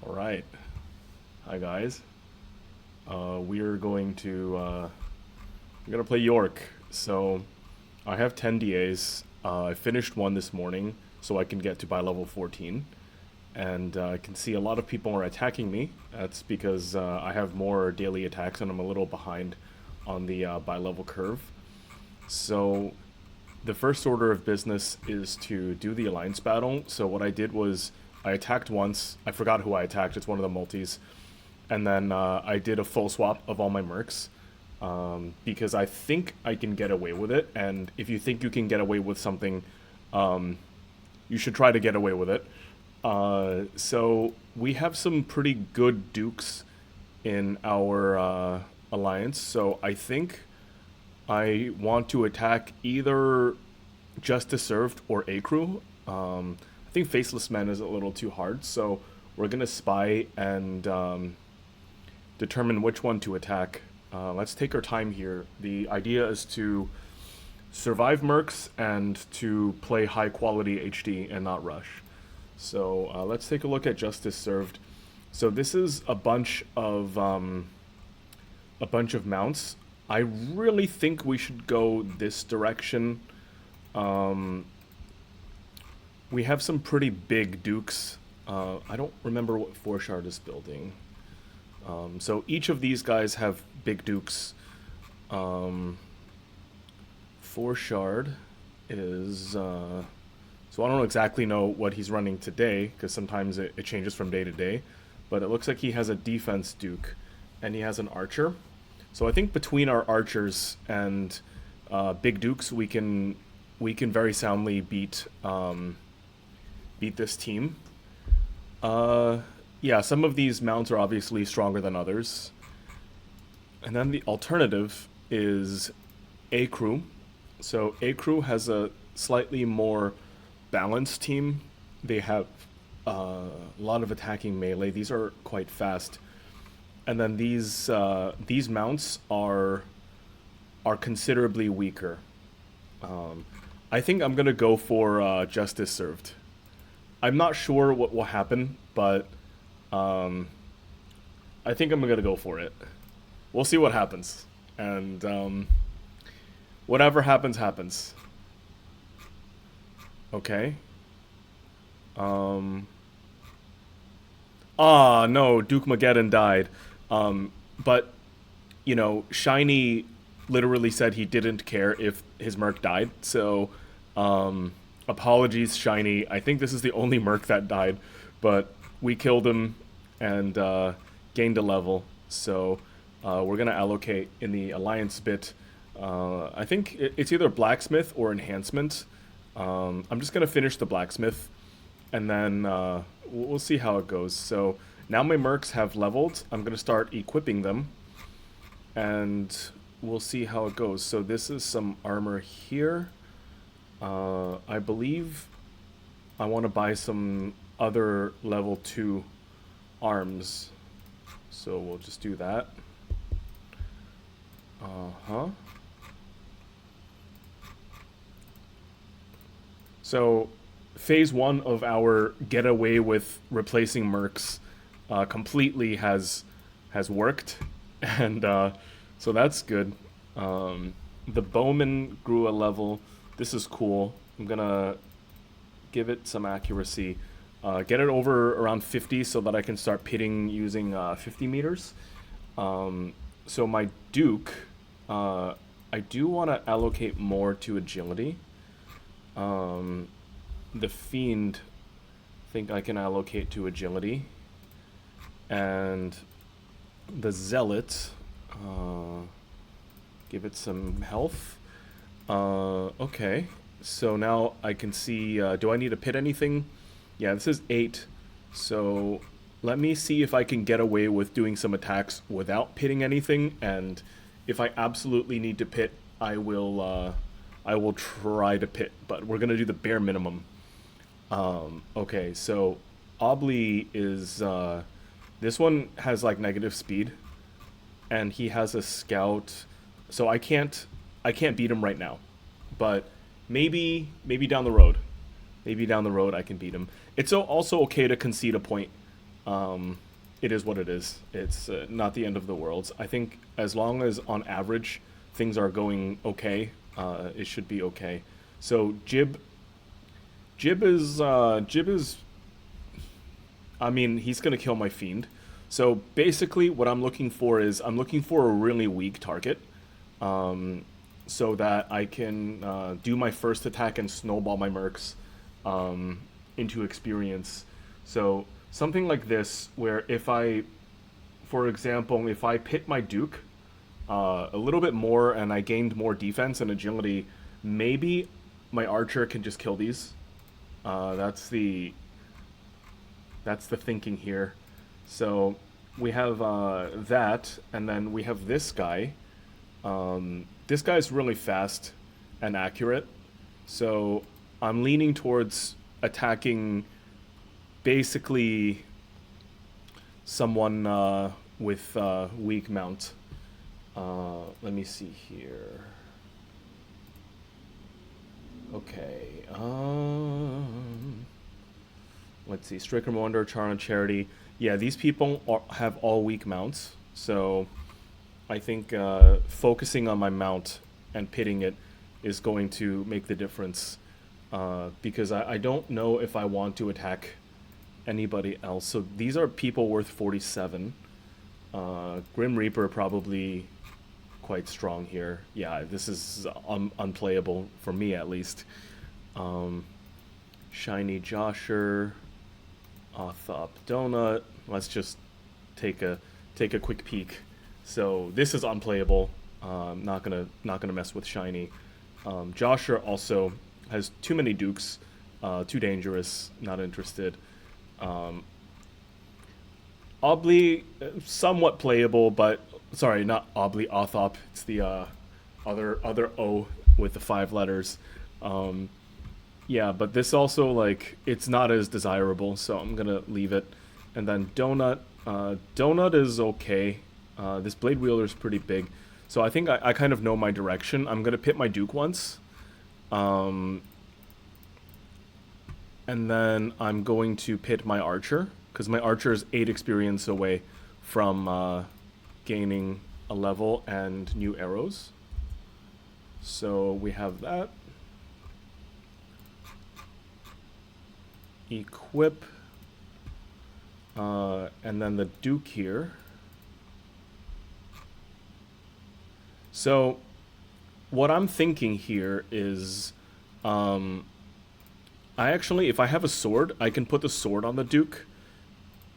All right. Hi guys. We're going to we're gonna play York. So I have 10 DAs. I finished one this morning, so I can get to by level 14. And I can see a lot of people are attacking me. That's because I have more daily attacks and I'm a little behind on the by level curve. So the first order of business is to do the alliance battle. So what I did was I attacked once. I forgot who I attacked. It's one of the multis. And then I did a full swap of all my mercs because I think I can get away with it. And if you think you can get away with something, you should try to get away with it. So we have some pretty good dukes in our alliance. So I think I want to attack either Justice Served or A Crew. I think Faceless Men is a little too hard, so we're gonna spy and determine which one to attack. Let's take our time here. The idea is to survive mercs and to play high quality HD and not rush. So let's take a look at Justice Served. So this is a bunch of mounts. I really think we should go this direction. We have some pretty big dukes. I don't remember what Forshard is building. So each of these guys have big dukes. Forshard is... so I don't exactly know what he's running today, because sometimes it changes from day to day. But it looks like he has a defense duke, and he has an archer. So I think between our archers and big dukes, we can very soundly beat this team. Yeah, some of these mounts are obviously stronger than others. And then the alternative is A Crew. So A Crew has a slightly more balanced team. They have a lot of attacking melee. These are quite fast. And then these mounts are considerably weaker. I think I'm gonna go for Justice Served. I'm not sure what will happen, but I think I'm gonna go for it. We'll see what happens, and whatever happens, happens. Okay. No, Duke Mageddon died. But you know, Shiny literally said he didn't care if his merc died. So, apologies, Shiny. I think this is the only merc that died, but we killed him and gained a level. So we're gonna allocate in the alliance bit. I think it's either blacksmith or enhancement. I'm just gonna finish the blacksmith, and then we'll see how it goes. So now my mercs have leveled. I'm gonna start equipping them, and we'll see how it goes. So this is some armor here. I believe I want to buy some other level 2 arms. So we'll just do that. So phase 1 of our get away with replacing mercs completely has worked, and so that's good. The bowman grew a level. This is cool. I'm gonna give it some accuracy. Get it over around 50 so that I can start pitting using 50 meters. So my Duke, I do want to allocate more to agility. The Fiend, I think I can allocate to agility. And the Zealot, give it some health. Okay, so now I can see, do I need to pit anything? Yeah, this is 8, so let me see if I can get away with doing some attacks without pitting anything, and if I absolutely need to pit, I will try to pit, but we're gonna do the bare minimum. Okay, so Obli is, this one has like negative speed, and he has a scout, so I can't beat him right now, but maybe down the road. Maybe down the road I can beat him. It's also okay to concede a point it is what it is. It's not the end of the world. I think as long as on average things are going okay, it should be okay. So Jib is. I mean, he's gonna kill my fiend. So basically, what I'm looking for is I'm looking for a really weak target, so that I can do my first attack and snowball my mercs into experience. So something like this, where if I, for example, if I pit my Duke a little bit more and I gained more defense and agility, maybe my archer can just kill these. That's the thinking here. So we have that, and then we have this guy. This guy's really fast and accurate, so I'm leaning towards attacking basically someone with weak mount. Let me see here. Okay. Let's see. Striker Wonder, Char and Charity. Yeah, these people have all weak mounts, so I think focusing on my mount and pitting it is going to make the difference. Because I don't know if I want to attack anybody else. So these are people worth 47. Grim Reaper probably quite strong here. Yeah, this is unplayable for me at least. Shiny Josher, Othop Donut. Let's just take a quick peek. So this is unplayable. Not gonna mess with Shiny. Josher also has too many Dukes, too dangerous. Not interested. Obly, somewhat playable, but sorry, not Obly, Othop. It's the other O with the 5 letters. Yeah, but this also, like, it's not as desirable, so I'm gonna leave it. And then Donut. Donut is okay. This Blade Wielder is pretty big. So I think I kind of know my direction. I'm gonna pit my Duke once. And then I'm going to pit my Archer, because my Archer is 8 experience away from gaining a level and new arrows. So we have that. Equip. And then the Duke here. So what I'm thinking here is I actually, if I have a sword, I can put the sword on the Duke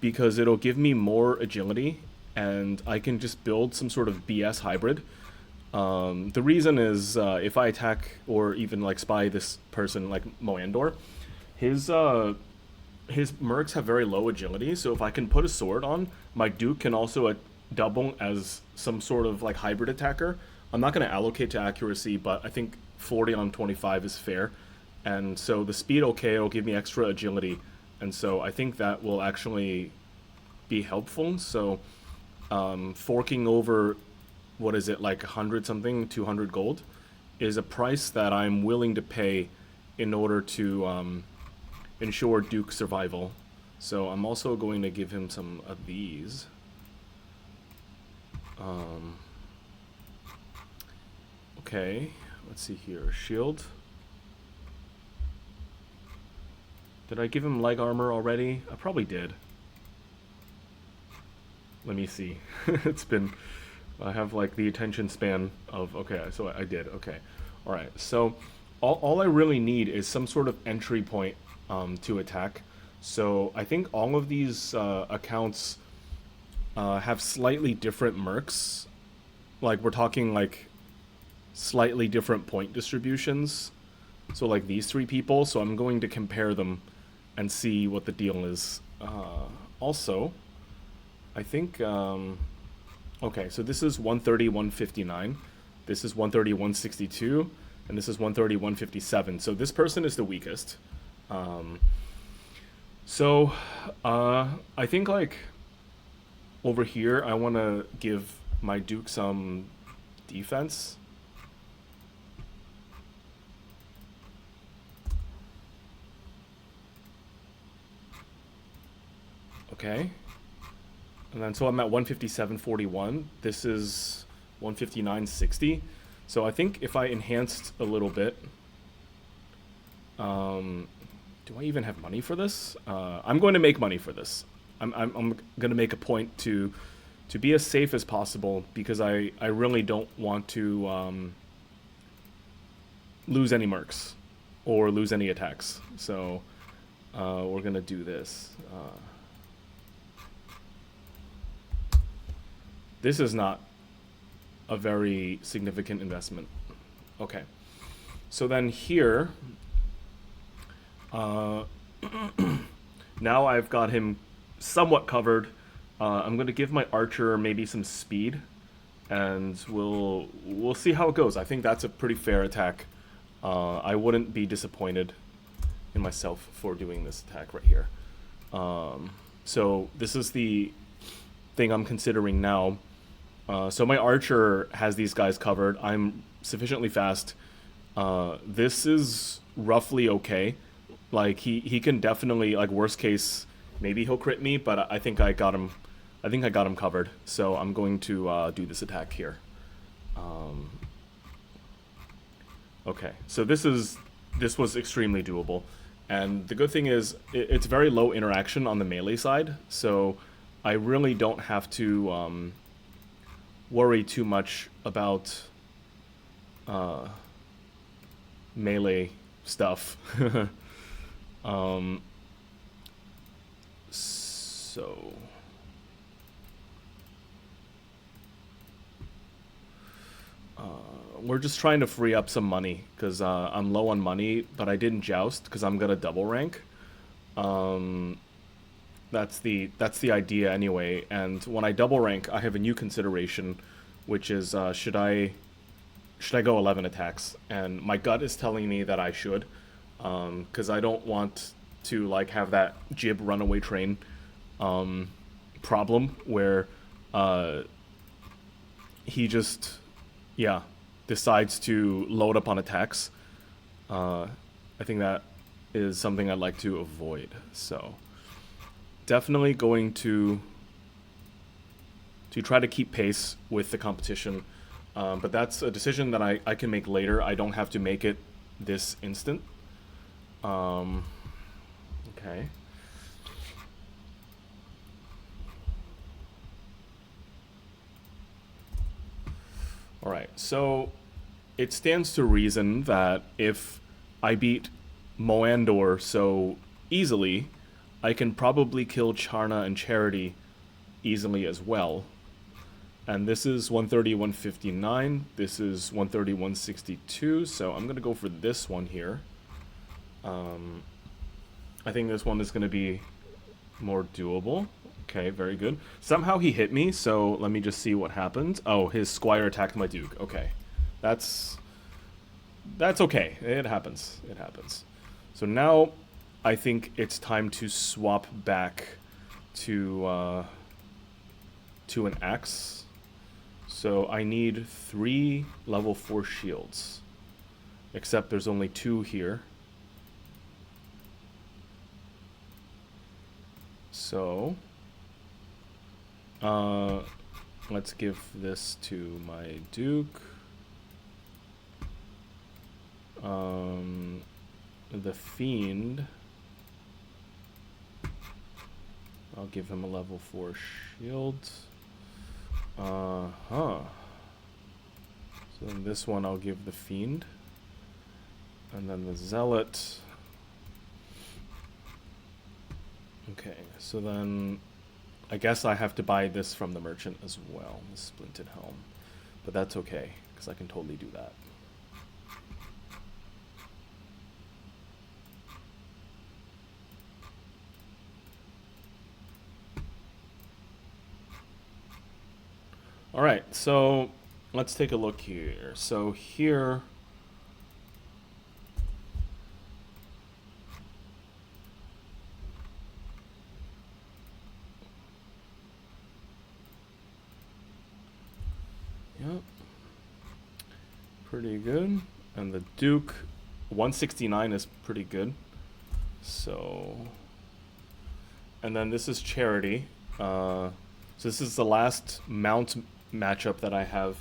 because it'll give me more agility and I can just build some sort of BS hybrid. The reason is if I attack or even like spy this person like Moandor, his mercs have very low agility, so if I can put a sword on, my Duke can also double as some sort of like hybrid attacker. I'm not going to allocate to accuracy, but I think 40 on 25 is fair. And so the speed okay will give me extra agility. And so I think that will actually be helpful. So forking over, what is it, like 100 something, 200 gold, is a price that I'm willing to pay in order to ensure Duke survival. So I'm also going to give him some of these. Okay, let's see here. Shield. Did I give him leg armor already? I probably did. Let me see. It's been... I have like the attention span of... Okay, so I did. Okay. Alright, so all I really need is some sort of entry point to attack. So I think all of these accounts have slightly different mercs. Like, we're talking like slightly different point distributions. So like these 3 people, so I'm going to compare them and see what the deal is. Also, I think, okay, so this is 130, 159, this is 130, 162, and this is 130, 157. So this person is the weakest. So, I think like over here, I want to give my Duke some defense. Okay, And then so I'm at 157.41. This is 159.60. So I think if I enhanced a little bit, do I even have money for this? I'm going to make money for this. I'm going to make a point to be as safe as possible because I really don't want to lose any mercs or lose any attacks. So we're going to do this. This is not a very significant investment. Okay. So then here, now I've got him somewhat covered. I'm going to give my archer maybe some speed, and we'll see how it goes. I think that's a pretty fair attack. I wouldn't be disappointed in myself for doing this attack right here. So this is the thing I'm considering now. So my archer has these guys covered. I'm sufficiently fast. This is roughly okay. Like he can definitely, like, worst case, maybe he'll crit me, but I think I got him. I think I got him covered. So I'm going to do this attack here. Okay, so this was extremely doable, and the good thing is it's very low interaction on the melee side, so I really don't have to worry too much about melee stuff. So we're just trying to free up some money because I'm low on money, but I didn't joust because I'm gonna double rank. That's the idea anyway. And when I double rank, I have a new consideration, which is should I go 11 attacks? And my gut is telling me that I should, because I don't want to like have that Jib runaway train problem where he just decides to load up on attacks. I think that is something I'd like to avoid. So definitely going to try to keep pace with the competition, but that's a decision that I can make later. I don't have to make it this instant. Okay. All right, so it stands to reason that if I beat Moandor so easily, I can probably kill Charna and Charity easily as well. And this is 130, 159. This is 130, 162. So I'm going to go for this one here. I think this one is going to be more doable. Okay, very good. Somehow he hit me, so let me just see what happened. Oh, his squire attacked my duke. Okay. That's okay. It happens. It happens. So now I think it's time to swap back to an axe. So I need 3 level 4 shields. Except there's only 2 here. So let's give this to my duke. The fiend, I'll give him a level 4 shield. So then this one I'll give the fiend. And then the zealot. Okay, so then I guess I have to buy this from the merchant as well, the splinted helm. But that's okay, because I can totally do that. Alright, so let's take a look here. So here... Yep. Pretty good. And the Duke, 169 is pretty good. So... And then this is Charity. So this is the last mount matchup that I have.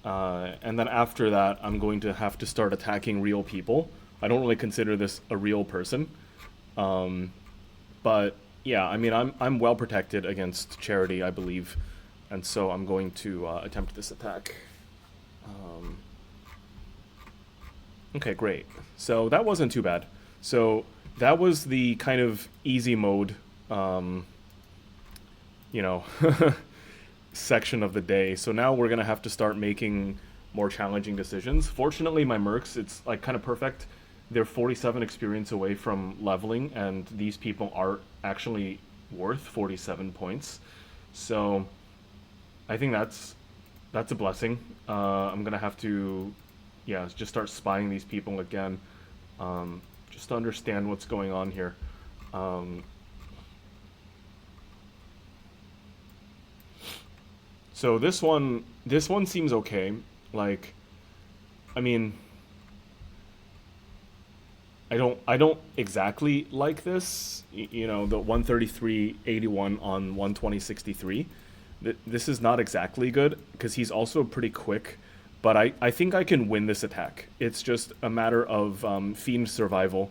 And then after that, I'm going to have to start attacking real people. I don't really consider this a real person. But yeah, I mean, I'm well protected against Charity, I believe. And so I'm going to attempt this attack. Okay, great. So that wasn't too bad. So that was the kind of easy mode, you know, section of the day. So now we're gonna have to start making more challenging decisions. Fortunately, my mercs, it's like kind of perfect. They're 47 experience away from leveling, and these people are actually worth 47 points. So I think that's a blessing. I'm gonna have to, yeah, just start spying these people again, just to understand what's going on here. So this one seems okay. Like, I mean, I don't exactly like this. You know, the 133.81 on 120.63. This is not exactly good because he's also pretty quick, but I think I can win this attack. It's just a matter of fiend survival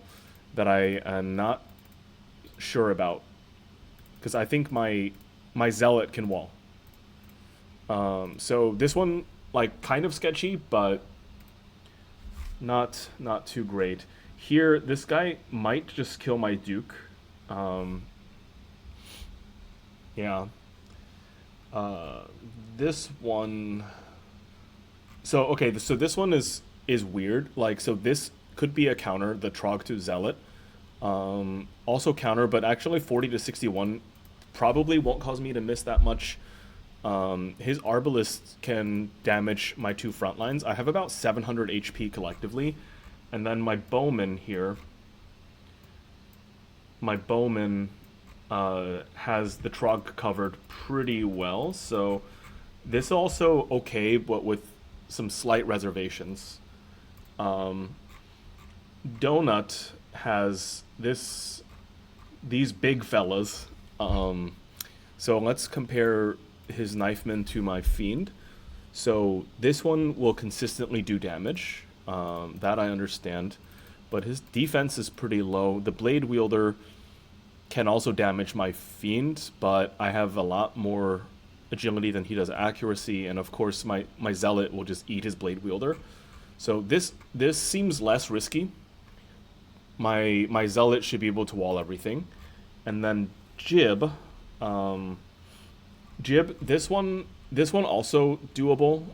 that I am not sure about because I think my zealot can wall. So this one, like, kind of sketchy, but not too great. Here, this guy might just kill my Duke. Um, yeah. Uh, this one. So okay, so this one is weird. Like, so this could be a counter, the Trog to Zealot. Also counter, but actually 40 to 61 probably won't cause me to miss that much. His Arbalist can damage my two front lines. I have about 700 HP collectively. And then my Bowman here, my Bowman has the Trog covered pretty well. So this also okay, but with some slight reservations. Donut has these big fellas. So let's compare his Knifeman to my Fiend. So this one will consistently do damage. That I understand. But his defense is pretty low. The Blade Wielder can also damage my Fiend, but I have a lot more agility than he does accuracy, and of course my Zealot will just eat his Blade Wielder. So this seems less risky. My Zealot should be able to wall everything. And then Jib, this one also doable.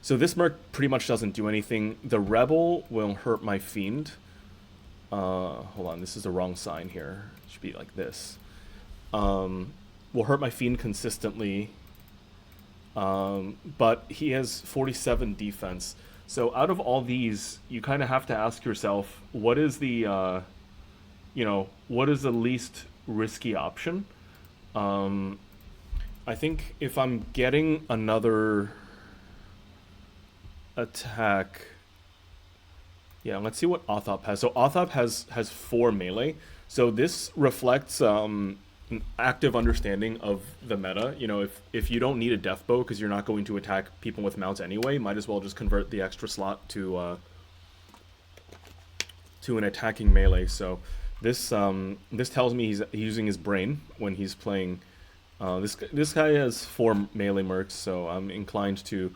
So this Merc pretty much doesn't do anything. The Rebel will hurt my Fiend. Hold on, this is the wrong sign here. It should be like this. Will hurt my Fiend consistently. But he has 47 defense. So out of all these, you kind of have to ask yourself, what is the, what is the least risky option? I think if I'm getting another attack, yeah, let's see what Othop has. So Othop has 4 melee. So this reflects an active understanding of the meta. You know, if you don't need a death bow because you're not going to attack people with mounts anyway, might as well just convert the extra slot to an attacking melee. So this tells me he's using his brain when he's playing. This guy has 4 melee mercs, so I'm inclined to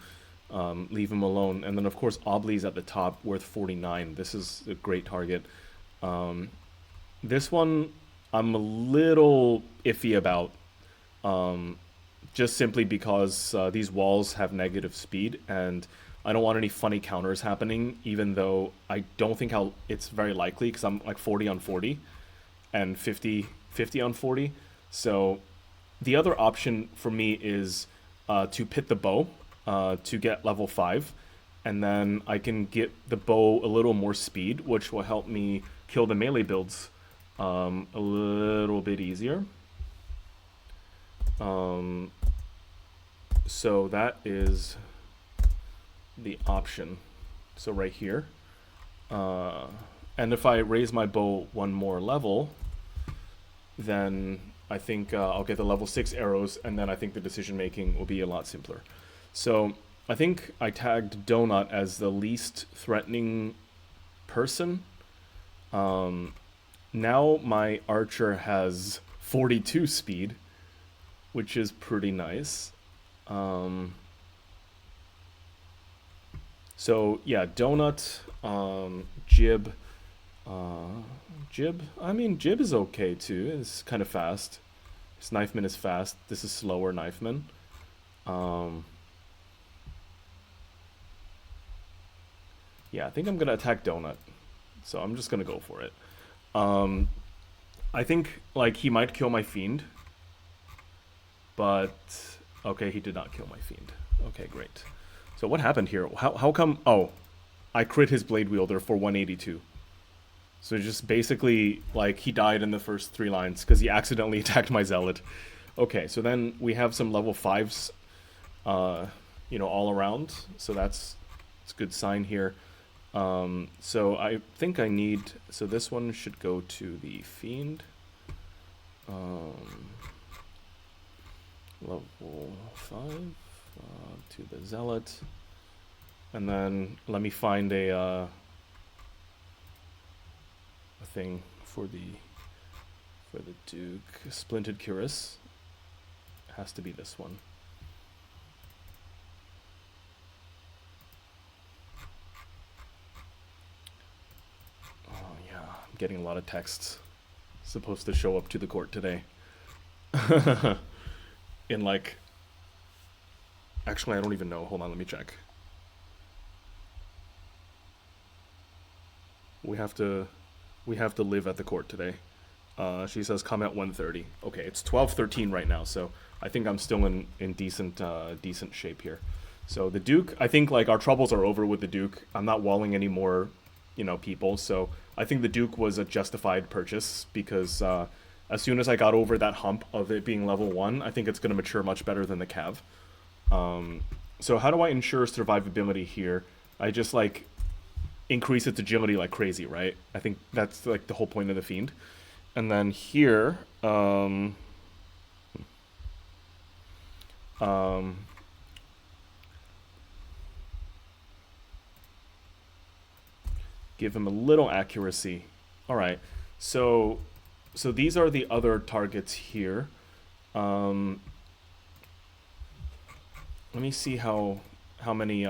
leave him alone. And then of course Obly's at the top, worth 49. This is a great target. This one I'm a little iffy about, just simply because these walls have negative speed, and I don't want any funny counters happening, even though I don't think it's very likely, because I'm like 40 on 40 and 50 on 40. So the other option for me is to pit the bow to get level 5, and then I can get the bow a little more speed, which will help me kill the melee builds a little bit easier. So that is the option. So right here. And if I raise my bow 1 more level, then I think I'll get the level 6 arrows, and then I think the decision making will be a lot simpler. So I think I tagged Donut as the least threatening person. Now my archer has 42 speed, which is pretty nice. So yeah, Donut, Jib, Jib. I mean, Jib is okay too. It's kind of fast. This Knifeman is fast. This is slower Knifeman. Yeah, I think I'm gonna attack Donut. So I'm just gonna go for it. I think like he might kill my Fiend, but okay, he did not kill my Fiend. Okay, great. So what happened here? How come? Oh, I crit his Blade Wielder for 182. So just basically, like, he died in the first 3 lines because he accidentally attacked my Zealot. Okay, so then we have some level 5s, you know, all around. So it's a good sign here. So I think I need... So this one should go to the Fiend. Level 5 to the Zealot. And then let me find a thing for the Duke. Splinted Cuirass. Has to be this one. Oh yeah, I'm getting a lot of texts. Supposed to show up to the court today. In like... Actually, I don't even know. Hold on, let me check. We have to live at the court today. She says come at 1:30. Okay, it's 12:13 right now, so I think I'm still in decent shape here. So the Duke, I think like our troubles are over with the Duke. I'm not walling any more, you know, people. So I think the Duke was a justified purchase because as soon as I got over that hump of it being level 1, I think it's going to mature much better than the Cav. So how do I ensure survivability here? I just like increase its agility like crazy, right? I think that's like the whole point of the Fiend. And then here, give him a little accuracy. All right, so these are the other targets here. Let me see how many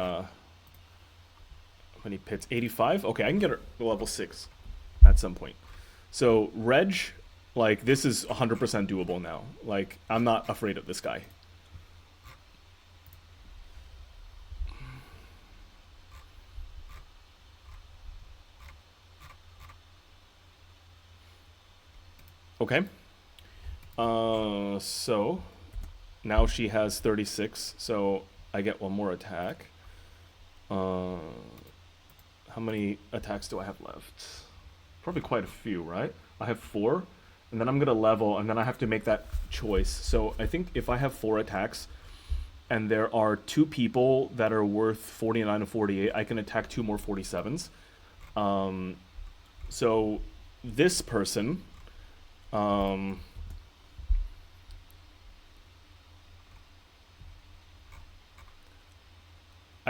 pits. 85. Okay, I can get her level 6 at some point. So Reg, like this is 100% doable now. Like I'm not afraid of this guy. Okay. So now she has 36, so I get one more attack. How many attacks do I have left? Probably quite a few, right? I have 4, and then I'm gonna level, and then I have to make that choice. So I think if I have 4 attacks, and there are 2 people that are worth 49 and 48, I can attack 2 more 47s. So this person, I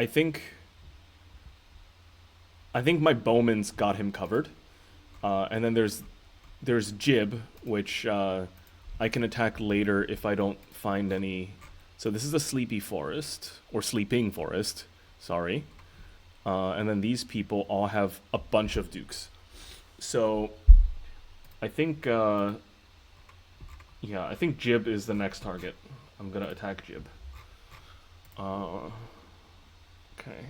think my bowman's got him covered. And then there's Jib, which I can attack later if I don't find any. So this is a sleepy forest, or sleeping forest, sorry. And then these people all have a bunch of dukes. So I think, yeah, I think Jib is the next target. I'm gonna attack Jib. Okay.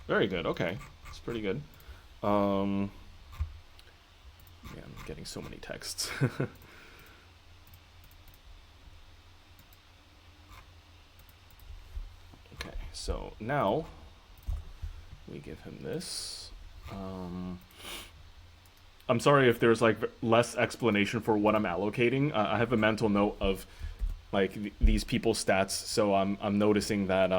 Very good, okay. It's pretty good. Man, I'm getting so many texts. Okay, so now we give him this. I'm sorry if there's like less explanation for what I'm allocating. I have a mental note of like these people's stats, so I'm noticing that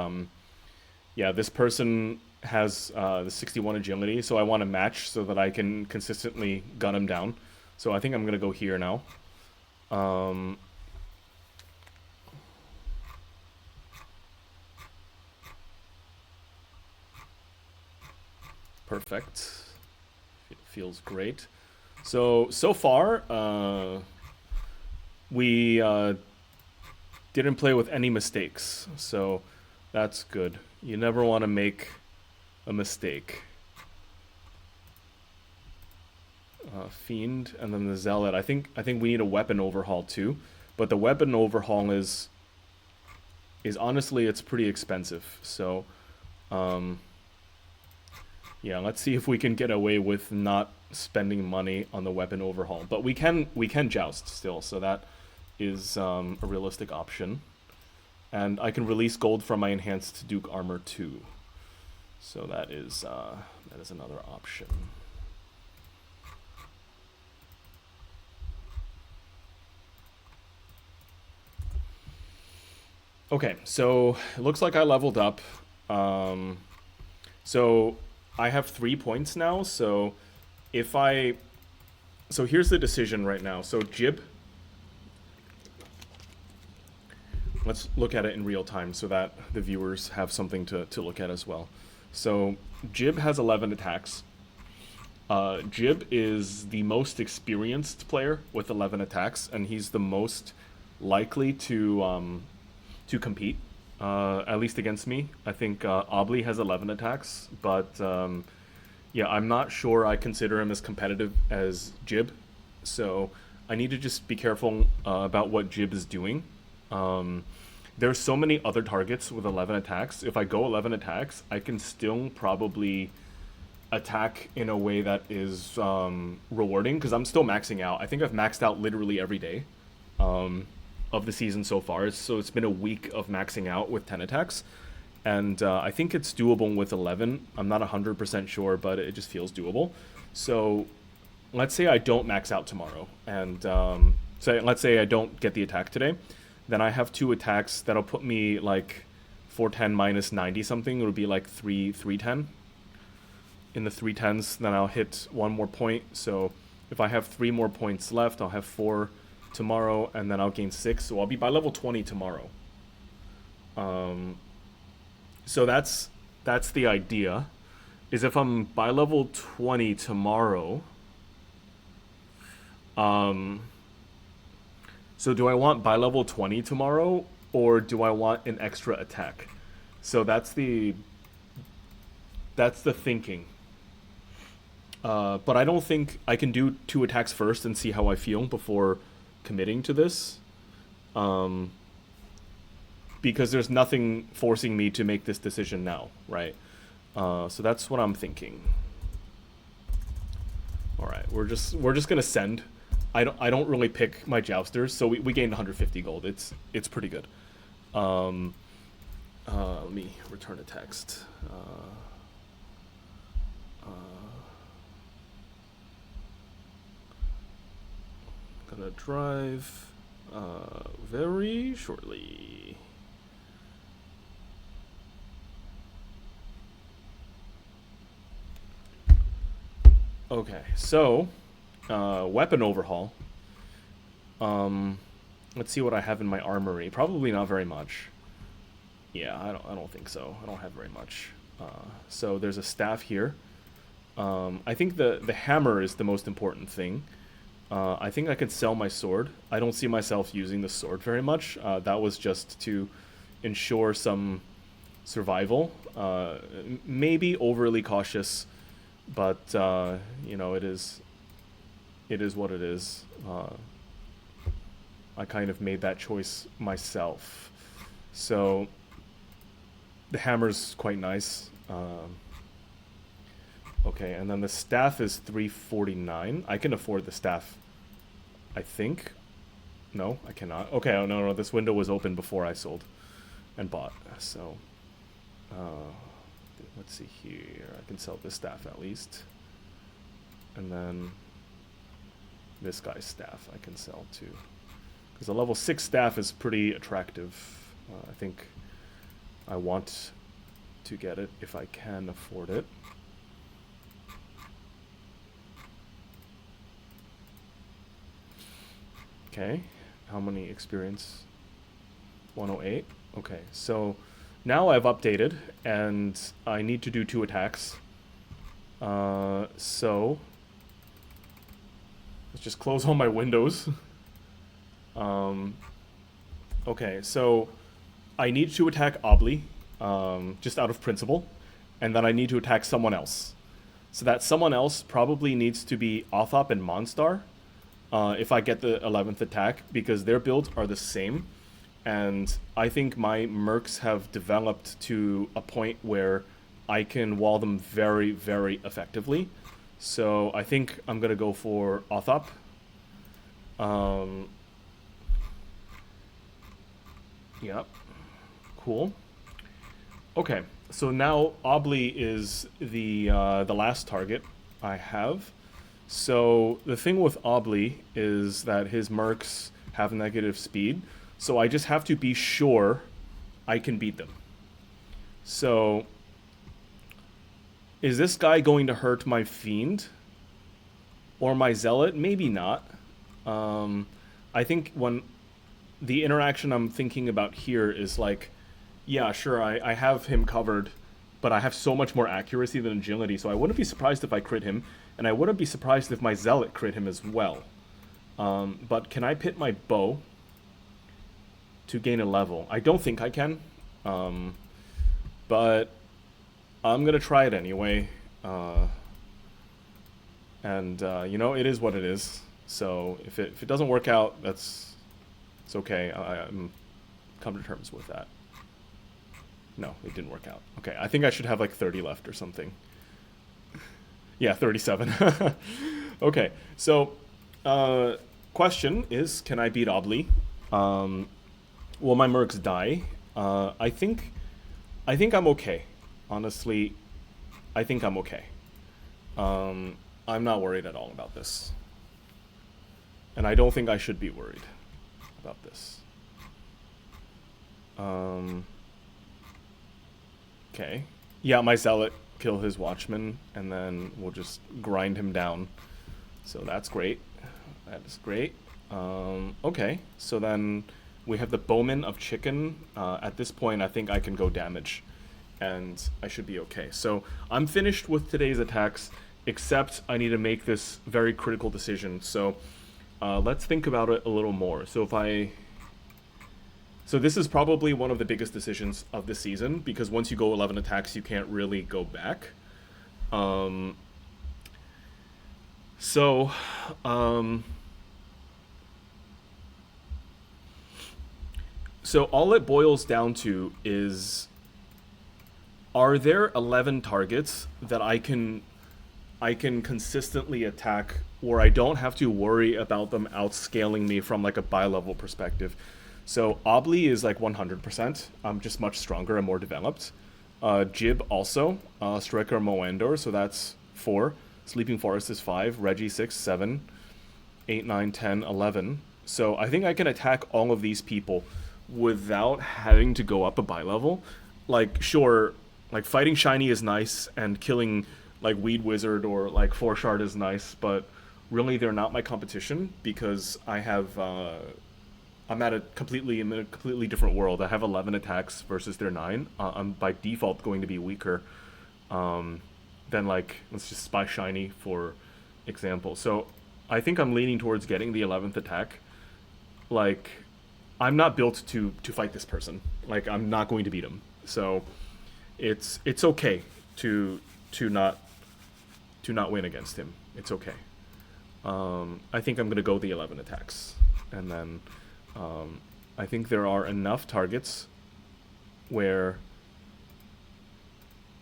yeah, this person has the 61 agility, so I want to match so that I can consistently gun him down. So I think I'm going to go here now. Perfect. It feels great. So far, we didn't play with any mistakes, so that's good. You never want to make a mistake. Fiend, and then the Zealot. I think we need a weapon overhaul too, but the weapon overhaul is honestly, it's pretty expensive. So, yeah, let's see if we can get away with not spending money on the weapon overhaul. But we can joust still, so that is a realistic option. And I can release gold from my enhanced Duke armor too. So that is another option. Okay, so it looks like I leveled up. So I have 3 points now. So here's the decision right now. So Jib, let's look at it in real time so that the viewers have something to look at as well. So Jib has 11 attacks. Jib is the most experienced player with 11 attacks, and he's the most likely to compete, at least against me. I think Obli has 11 attacks, but yeah, I'm not sure I consider him as competitive as Jib, so I need to just be careful about what Jib is doing. There's so many other targets with 11 attacks. If I go 11 attacks, I can still probably attack in a way that is rewarding, because I'm still maxing out. I think I've maxed out literally every day of the season so far. So it's been a week of maxing out with 10 attacks. And I think it's doable with 11. I'm not 100% sure, but it just feels doable. So let's say I don't max out tomorrow. And let's say I don't get the attack today. Then I have 2 attacks that'll put me like 410 minus 90 something. It would be like 310. In the 310s, then I'll hit 1 more point. So if I have 3 more points left, I'll have 4 tomorrow, and then I'll gain 6. So I'll be by level 20 tomorrow. So that's the idea. Is if I'm by level 20 tomorrow. So do I want by level 20 tomorrow, or do I want an extra attack? So that's the thinking. But I don't think I can do 2 attacks first and see how I feel before committing to this. Because there's nothing forcing me to make this decision now, right? So that's what I'm thinking. All right, we're just gonna send. I don't really pick my jousters, so we gained 150 gold. It's pretty good. Let me return a text. Gonna drive very shortly. Okay, so weapon overhaul. Let's see what I have in my armory. Probably not very much. Yeah, I don't think so. I don't have very much. So there's a staff here. I think the hammer is the most important thing. I think I could sell my sword. I don't see myself using the sword very much. That was just to ensure some survival. Maybe overly cautious, but you know, it is what it is. I kind of made that choice myself. So the hammer's quite nice. Okay, and then the staff is 349. I can afford the staff, I think. No, I cannot. Okay, oh, no, this window was open before I sold and bought. So, let's see here. I can sell this staff at least. And then this guy's staff I can sell too. Because a level 6 staff is pretty attractive. I think I want to get it if I can afford it. Okay, how many experience? 108. Okay, so now I've updated and I need to do 2 attacks. So let's just close all my windows. Okay, so I need to attack Obli, just out of principle, and then I need to attack someone else. So that someone else probably needs to be Othop and Monstar, if I get the 11th attack, because their builds are the same. And I think my mercs have developed to a point where I can wall them very, very effectively. So I think I'm going to go for Othop. Yep. Cool. Okay, so now Obli is the last target I have. So the thing with Obli is that his mercs have negative speed, so I just have to be sure I can beat them. So is this guy going to hurt my Fiend or my Zealot? Maybe not. I think when the interaction I'm thinking about here is like, yeah, sure, I have him covered, but I have so much more accuracy than agility, so I wouldn't be surprised if I crit him, and I wouldn't be surprised if my Zealot crit him as well. But can I pit my bow to gain a level? I don't think I can, but I'm going to try it anyway. You know, it is what it is. So if it doesn't work out, it's okay. I'm come to terms with that. No, it didn't work out. Okay, I think I should have like 30 left or something. Yeah, 37. Okay, so question is, can I beat Obli? Will my mercs die? I think I'm okay. Honestly, I think I'm okay. I'm not worried at all about this. And I don't think I should be worried about this. Okay. Yeah, my Zealot kill his Watchman, and then we'll just grind him down. So that's great. That is great. Okay, so then we have the Bowman of Chicken. At this point, I think I can go damage, and I should be okay. So I'm finished with today's attacks, except I need to make this very critical decision. So let's think about it a little more. So this is probably one of the biggest decisions of the season, because once you go 11 attacks, you can't really go back. So all it boils down to is, are there 11 targets that I can consistently attack where I don't have to worry about them outscaling me from like a bi-level perspective? So Obli is like 100%. I'm just much stronger and more developed. Jib also. Striker Moandor, so that's 4. Sleeping Forest is 5. Reggie 6, 7, 8, 9, 10, 11. So I think I can attack all of these people without having to go up a bi-level. Like, sure, like fighting Shiny is nice, and killing like Weed Wizard or like Four Shard is nice, but really they're not my competition, because I have I'm in a completely different world. I have 11 attacks versus their 9. I'm by default going to be weaker than, like, let's just Spy Shiny for example. So I think I'm leaning towards getting the 11th attack. Like, I'm not built to fight this person. Like, I'm not going to beat him. So it's okay to not win against him. It's okay. I think I'm gonna go the 11 attacks, and then I think there are enough targets where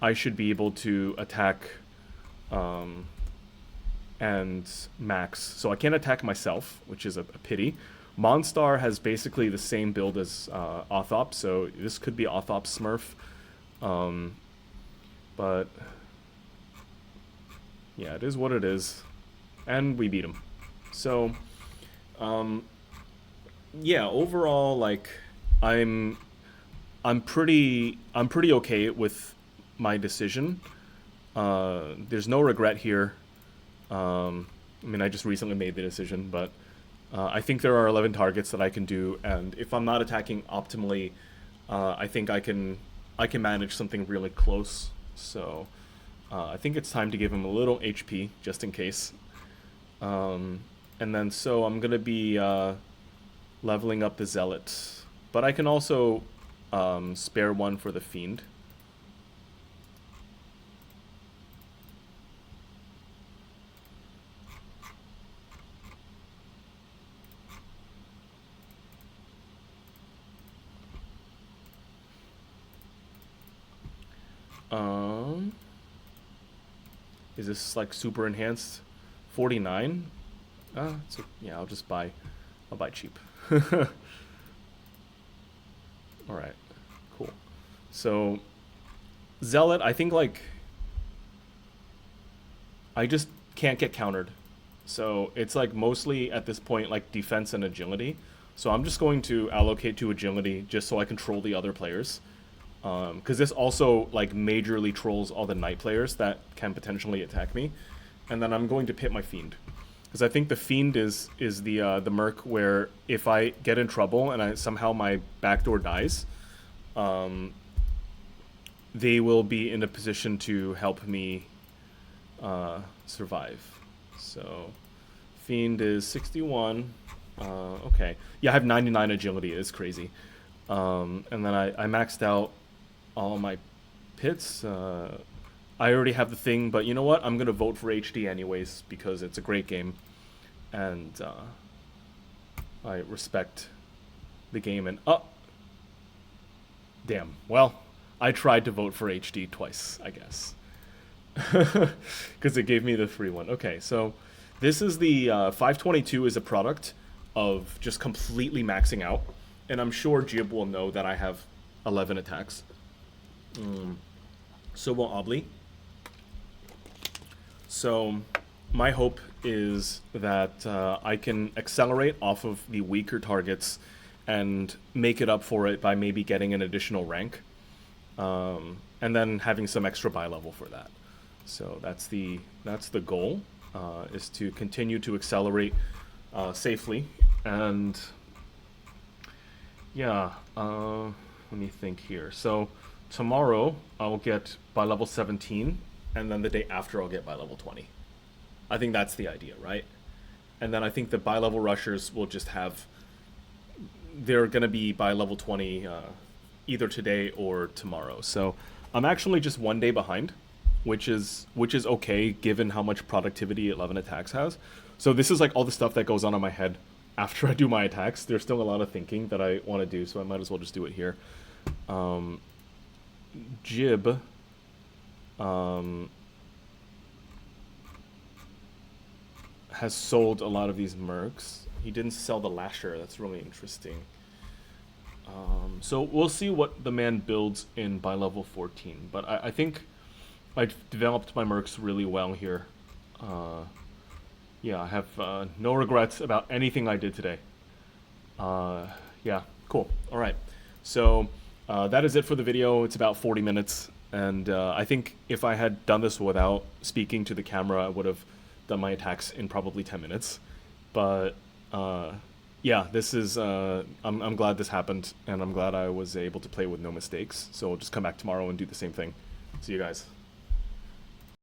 I should be able to attack and max. So I can't attack myself, which is a pity. Monstar has basically the same build as Othop, so this could be Othop Smurf. But yeah, it is what it is. And we beat him. So yeah, overall, like, I'm pretty okay with my decision. There's no regret here. I mean, I just recently made the decision, but I think there are 11 targets that I can do, and if I'm not attacking optimally, I think I can manage something really close. So I think it's time to give him a little HP just in case. And then so I'm gonna be leveling up the Zealot, but I can also spare one for the Fiend. Is this like super enhanced? 49? So yeah, I'll buy cheap. All right, cool. So Zealot, I think like I just can't get countered. So it's like mostly at this point like defense and agility. So I'm just going to allocate to agility just so I control the other players. Because this also like majorly trolls all the knight players that can potentially attack me, and then I'm going to pit my Fiend, because I think the Fiend is the merc where if I get in trouble and somehow my backdoor dies, they will be in a position to help me survive. So Fiend is 61. Okay, yeah, I have 99 agility. It's crazy. And then I maxed out all my pits. I already have the thing, but you know what? I'm gonna vote for HD anyways because it's a great game, and I respect the game. And damn. Well, I tried to vote for HD twice, I guess, because it gave me the free one. Okay, so this is the 522 is a product of just completely maxing out, and I'm sure Jib will know that I have 11 attacks. So will Obli. So my hope is that I can accelerate off of the weaker targets and make it up for it by maybe getting an additional rank, and then having some extra buy level for that. So that's the goal, is to continue to accelerate safely. And yeah, let me think here. So tomorrow I'll get by level 17, and then the day after I'll get by level 20. I think that's the idea, right? And then I think the by level rushers will just have, they're gonna be by level 20 either today or tomorrow. So I'm actually just one day behind, which is okay given how much productivity 11 attacks has. So this is like all the stuff that goes on in my head after I do my attacks. There's still a lot of thinking that I want to do, so I might as well just do it here. Jib has sold a lot of these mercs. He didn't sell the Lasher. That's really interesting. So we'll see what the man builds in by level 14. But I think I've developed my mercs really well here. Yeah, I have no regrets about anything I did today. Yeah, cool. All right. So that is it for the video. It's about 40 minutes. And I think if I had done this without speaking to the camera, I would have done my attacks in probably 10 minutes. But yeah, this is, I'm glad this happened, and I'm glad I was able to play with no mistakes. So we'll just come back tomorrow and do the same thing. See you guys.